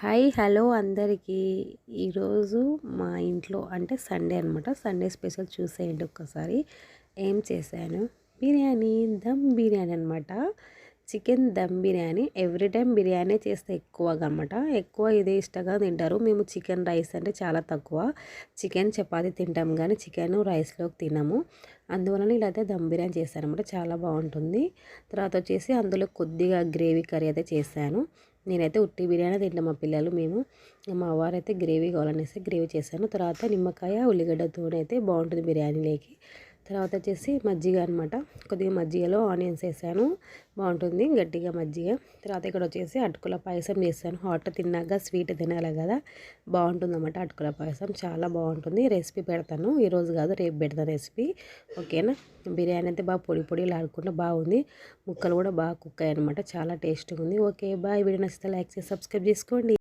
Hi hello అందరికీ. ఈరోజు మా ఇంట్లో అంటే సండే అనమాట. సండే స్పెషల్ చూసేయండి ఒక్కసారి. ఏం చేశాను, బిర్యానీ, దమ్ బిర్యానీ అనమాట. Chicken dum biryani. Every time biryani చేస్తే ఎక్కువగా అనమాట, ఎక్కువ ఇదే ఇష్టంగా తింటారు. మేము చికెన్ రైస్ అంటే చాలా తక్కువ, చికెన్ చపాతీ తింటాం కానీ చికెన్ రైస్లోకి తినము. అందువలన ఇలా అయితే దమ్ బిర్యానీ చేశాను అనమాట. చాలా బాగుంటుంది. తర్వాత వచ్చేసి అందులో కొద్దిగా గ్రేవీ కర్రీ అయితే చేశాను. నేనైతే ఉట్టి బిర్యానీ తింటాం మా పిల్లలు, మేము. మా వారైతే గ్రేవీ కావాలనేసి గ్రేవీ చేశాను. తర్వాత నిమ్మకాయ ఉల్లిగడ్డతో అయితే బాగుంటుంది బిర్యానీలోకి. తర్వాత వచ్చేసి మజ్జిగ అనమాట. కొద్దిగా మజ్జిగలో ఆనియన్స్ వేసాను, బాగుంటుంది గట్టిగా మజ్జిగ. తర్వాత ఇక్కడ వచ్చేసి అటుకుల పాయసం చేశాను. హాట్ తిన్నాక స్వీట్ తినాలి కదా, బాగుంటుంది అన్నమాట. అటుకుల పాయసం చాలా బాగుంటుంది. రెసిపీ పెడతాను, ఈరోజు కాదు రేపు పెడతాను రెసిపీ, ఓకేనా. బిర్యానీ అయితే బాగా పొడి పొడి లాడుకుంటూ బాగుంది. ముక్కలు కూడా బాగా కుక్ అయ్యాయి అనమాట, చాలా టేస్ట్గా ఉంది. Okay bye. వీడియో నచ్చితే లైక్ చేసి సబ్స్క్రైబ్ చేసుకోండి.